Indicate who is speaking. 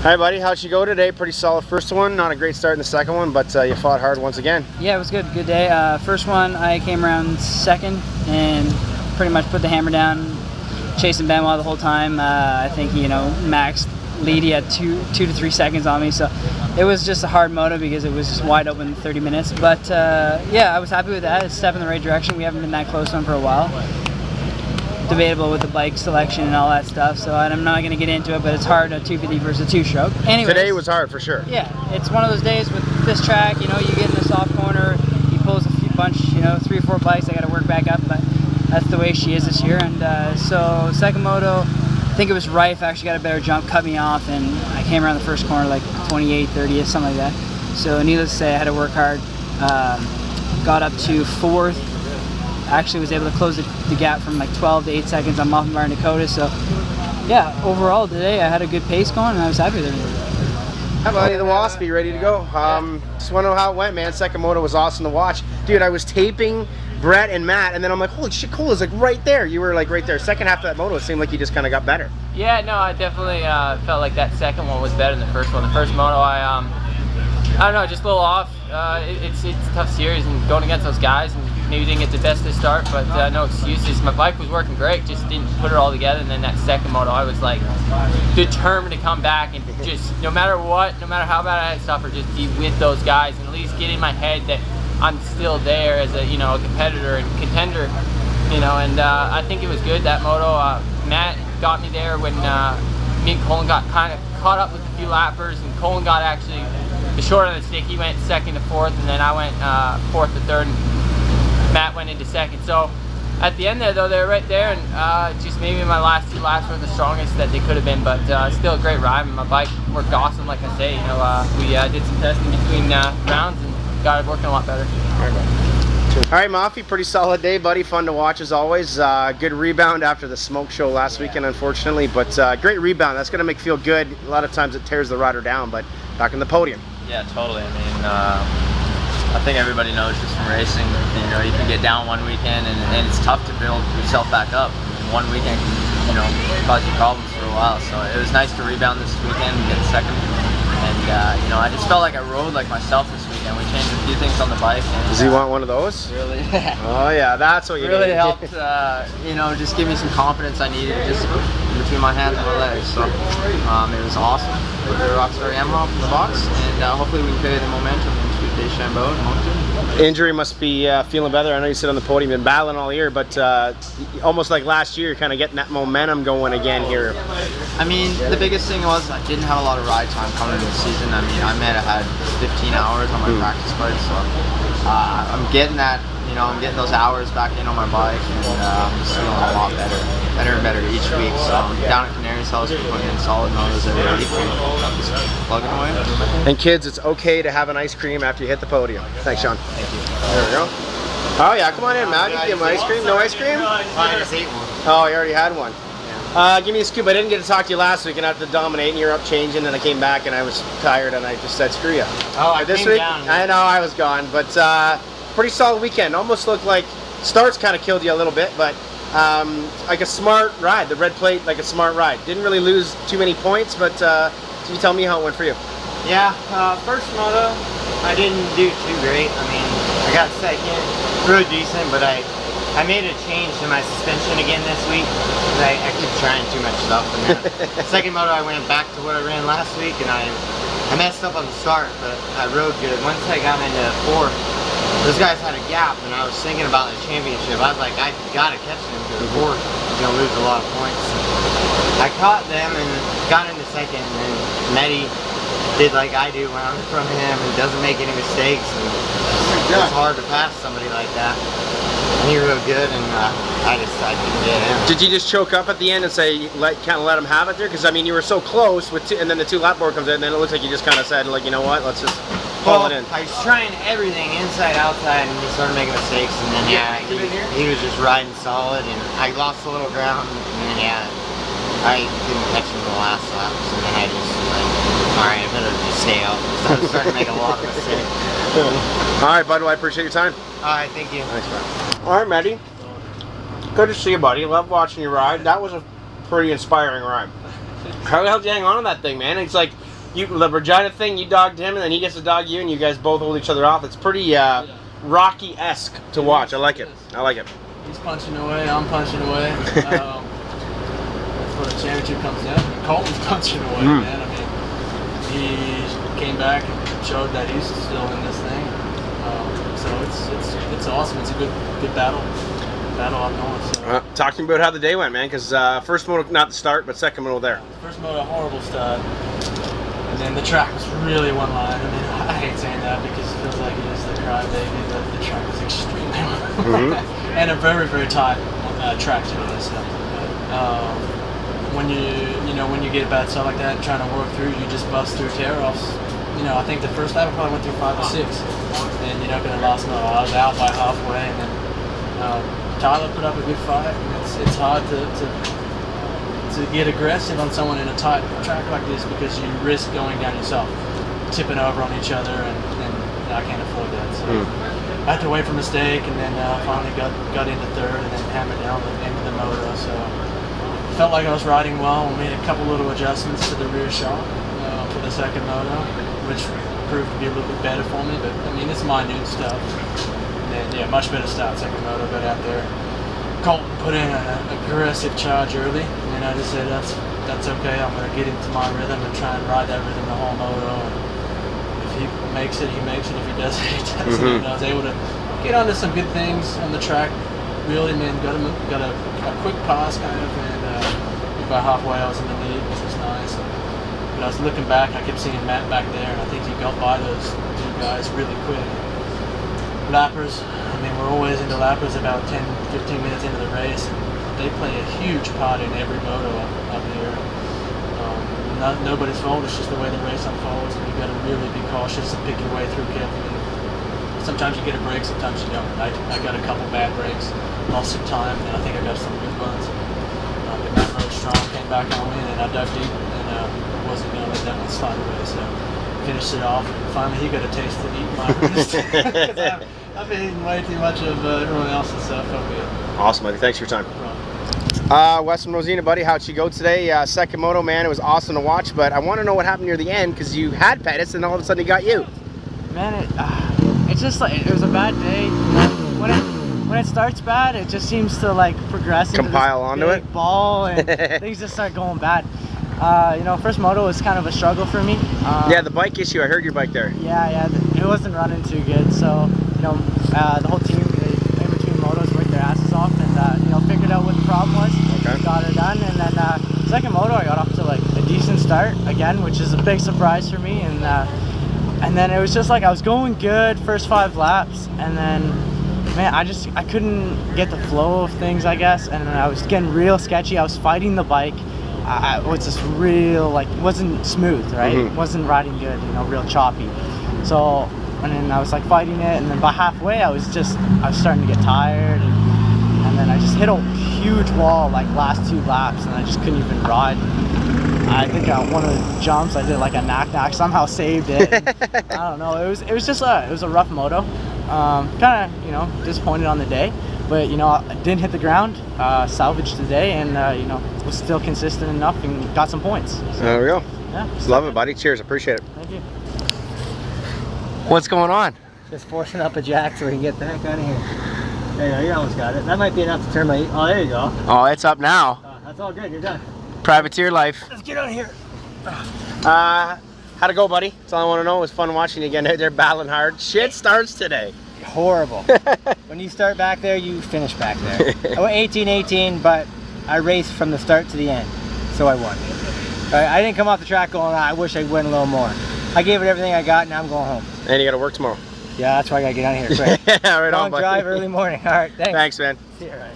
Speaker 1: Hi buddy, how'd you go today? Pretty solid first one, not a great start in the second one, but you fought hard once again.
Speaker 2: Yeah, it was good. Good day. First one, I came around second and pretty much put the hammer down, chasing Benoit the whole time. I think, max lead, he had two to 3 seconds on me, so it was just a hard moto because it was just wide open 30 minutes. But yeah, I was happy with that. It's a step in the right direction. We haven't been that close to him for a while. Debatable with the bike selection and all that stuff, so I'm not going to get into it, but it's hard, a 250 versus a two-stroke.
Speaker 1: Today was hard for sure.
Speaker 2: Yeah, it's one of those days with this track, you get in the soft corner, he pulls a few bunch, 3 or 4 bikes, I got to work back up, but that's the way she is this year. And so second moto, I think it was Rife actually got a better jump, cut me off, and I came around the first corner like 28, 30, something like that. So needless to say, I had to work hard. Got up to 4th. Actually was able to close the gap from like 12 to 8 seconds on Moffenbar and Dakota. So yeah, overall today I had a good pace going and I was happy with everything.
Speaker 1: How about the Waspy ready to go? Just want to know how it went, man. Second moto was awesome to watch. Dude, I was taping Brett and Matt, and then I'm like, holy shit, Cola's like right there. You were like right there. Second half of that moto, it seemed like you just kind of got better.
Speaker 3: Yeah, no, I definitely felt like that second one was better than the first one. The first moto, I don't know, just a little off. It's a tough series and going against those guys, and maybe didn't get the best to start, but no excuses. My bike was working great, just didn't put it all together. And then that second moto, I was like determined to come back and just no matter what, no matter how bad I had to suffer, just be with those guys and at least get in my head that I'm still there as a a competitor and contender. And I think it was good that moto. Matt got me there when me and Colin got kind of caught up with a few lappers, and Colin got actually the short end of the stick. He went 2nd to 4th, and then I went 4th to 3rd. Matt went into 2nd. So at the end there though, they were right there, and just maybe my last 2 laps weren't the strongest that they could have been, but still a great ride. My bike worked awesome, like I say. We did some testing between rounds and got it working a lot better.
Speaker 1: All right, Moffy, pretty solid day, buddy. Fun to watch as always. Good rebound after the smoke show last weekend, unfortunately, but great rebound. That's going to make you feel good. A lot of times it tears the rider down, but back on the podium.
Speaker 4: Yeah, totally. I mean, I think everybody knows just from racing, you can get down one weekend and it's tough to build yourself back up. One weekend can, cause you problems for a while. So it was nice to rebound this weekend and get second. And, I just felt like I rode like myself this weekend. We changed a few things on the bike. And,
Speaker 1: does he want one of those?
Speaker 4: Really?
Speaker 1: Oh yeah, that's what you
Speaker 4: really
Speaker 1: need.
Speaker 4: Helped, just give me some confidence I needed just between my hands and my legs. So it was awesome. Put the Rockstar Yamaha in the box, and hopefully we can carry the momentum into Deschambault and Moncton.
Speaker 1: Injury must be feeling better. I know you sit on the podium, been battling all year, but almost like last year, kind of getting that momentum going again here.
Speaker 4: I mean, the biggest thing was I didn't have a lot of ride time coming into the season. I mean, I might have had 15 hours on my practice bike, so I'm getting that. I'm getting those hours back in on my bike, and I'm just feeling a lot better and better each week. So down at Canary's house, we're putting in solid motos every week and just plugging away.
Speaker 1: And kids, it's okay to have an ice cream after you hit the podium. Thanks, Sean.
Speaker 4: Thank you.
Speaker 1: There we go. Oh yeah, come on in, Matt. You can give him ice cream. No ice cream?
Speaker 4: I just ate one.
Speaker 1: Oh, you already had one. Give me a scoop. I didn't get to talk to you last week, and I had to dominate, and you were up changing, and I came back, and I was tired, and I just said, screw you.
Speaker 4: Oh, I
Speaker 1: this
Speaker 4: came
Speaker 1: week,
Speaker 4: down.
Speaker 1: I know I was gone, but pretty solid weekend. Almost looked like starts kind of killed you a little bit, but like a smart ride. The red plate, like a smart ride. Didn't really lose too many points, but can you tell me how it went for you?
Speaker 5: Yeah, first moto, I didn't do too great. I mean, I got second, rode decent, but I made a change to my suspension again this week. I keep trying too much stuff. And then second moto, I went back to what I ran last week, and I messed up on the start, but I rode good. Once I got into 4th, those guys had a gap, and I was thinking about the championship. I was like, I gotta catch them because 4th is gonna lose a lot of points. I caught them and got into 2nd, and then Mehdi did like I do when I'm in front of him and doesn't make any mistakes. And it's hard to pass somebody like that. And he rode good, and I didn't get him.
Speaker 1: Did you just choke up at the end and say, kind of let him have it there? Because I mean, you were so close with and then the 2 lap board comes in, and then it looks like you just kind of said, like, you know what, let's just pull it in.
Speaker 5: I was trying everything inside, outside, and he started making mistakes, and then he was just riding solid, and I lost a little ground, and then I didn't catch him the last lap, so then I just like, all right, I better just stay out. So I was starting to make a lot of mistakes.
Speaker 1: All right, bud, well, I appreciate your time.
Speaker 5: All right, thank you.
Speaker 1: Thanks, man. All right, Maddie. Good to see you, buddy. Love watching you ride. That was a pretty inspiring ride. How the hell did you hang on to that thing, man? It's like the Regina thing, you dogged him, and then he gets to dog you, and you guys both hold each other off. It's pretty Rocky-esque to watch. I like it. I like it.
Speaker 6: He's punching away. I'm punching away. That's where the championship comes down. Colton's punching away, man. I mean, he came back and showed that he's still in this thing. So it's awesome. It's a good battle. Up north. So.
Speaker 1: Talk to me about how the day went, man. Because first moto, not the start, but second moto there.
Speaker 6: First moto, horrible start. And then the track was really one line. I mean, I hate saying that because it feels like it is the crybaby. The track was extremely one line. And a very, very tight track to it. So, when when you get a bad start like that and trying to work through, you just bust through tear-offs. I think the first lap I probably went through 5 or 6. And you're not going to last moto. I was out by halfway, and then Tyler put up a good fight. And it's hard to get aggressive on someone in a tight track like this because you risk going down yourself, tipping over on each other, and I can't afford that. So I had to wait for a mistake, and then finally got into third, and then hammered down the end of the moto. So felt like I was riding well. We made a couple little adjustments to the rear shock for the second moto, which proved to be a little bit better for me. But I mean, it's minute stuff. And yeah, much better start second moto. Got out there. Colton put in an aggressive charge early, and I just said that's okay. I'm going to get into my rhythm and try and ride that rhythm the whole moto. And if he makes it, he makes it. If he doesn't, he doesn't. And I was able to get onto some good things on the track. Really, man, got a quick pass kind of, and by halfway I was in the lead, which was nice. But I was looking back, I kept seeing Matt back there, and I think he got by those 2 guys really quick. Lappers, I mean, we're always into lappers about 10, 15 minutes into the race, and they play a huge part in every moto up here. Nobody's fault, it's just the way the race unfolds, and you've got to really be cautious and pick your way through carefully. Sometimes you get a break, sometimes you don't. I got a couple bad breaks, lost some time, and I think I got some good ones. But Matt rode strong, came back on me, and then I dug deep, and wasn't going to let that one slide away, so finished it off. And finally, he got a taste of eating my wrist. I've been eating way too much of everyone else's stuff.
Speaker 1: Awesome, buddy. Thanks for your time. Weston Rosina, buddy, how'd she go today? Second moto, man, it was awesome to watch, but I want to know what happened near the end because you had Pettis and all of a sudden he got you.
Speaker 2: Man, it's just like it was a bad day. When it starts bad, it just seems to like progress into
Speaker 1: compile onto
Speaker 2: big
Speaker 1: it
Speaker 2: ball, and things just start going bad. First moto was kind of a struggle for me.
Speaker 1: Yeah, the bike issue. I heard your bike there.
Speaker 2: Yeah, it wasn't running too good. So the whole team, in between motos, worked their asses off, and figured out what the problem was.
Speaker 1: Okay.
Speaker 2: Got her done, and then second moto, I got off to like a decent start again, which is a big surprise for me. And then it was just like I was going good first 5 laps, and then man, I couldn't get the flow of things, I guess, and I was getting real sketchy. I was fighting the bike. It was just real, like, it wasn't smooth, right? It wasn't riding good, real choppy. So, and then I was like fighting it, and then by halfway I was starting to get tired, and then I just hit a huge wall like last 2 laps, and I just couldn't even ride. I think one of the jumps I did like a knock, somehow saved it. I don't know, it was just it was a rough moto. Kind of, disappointed on the day, but I didn't hit the ground, salvaged the day, and was still consistent enough and got some points. So,
Speaker 1: there we go.
Speaker 2: Yeah,
Speaker 1: love it, buddy. Cheers, appreciate it.
Speaker 2: Thank you.
Speaker 1: What's going on?
Speaker 7: Just forcing up a jack so we can get the heck out of here. There you go, you almost got it. That might be enough to turn my, oh, there you go.
Speaker 1: Oh, it's up now.
Speaker 7: That's all good, you're done.
Speaker 1: Privateer life.
Speaker 7: Let's get out of here.
Speaker 1: How'd it go, buddy? That's all I want to know. It was fun watching you again out there battling hard. Shit starts today.
Speaker 7: Horrible. When you start back there, you finish back there. I went 18-18, but I raced from the start to the end, so I won. I didn't come off the track going, I wish I went a little more. I gave it everything I got, now I'm going home.
Speaker 1: And you got to work tomorrow.
Speaker 7: Yeah, that's why I got to get out of here quick.
Speaker 1: Yeah, right on,
Speaker 7: Long
Speaker 1: buddy.
Speaker 7: drive, early morning. All right, thanks.
Speaker 1: Thanks, man.
Speaker 7: See you, all right.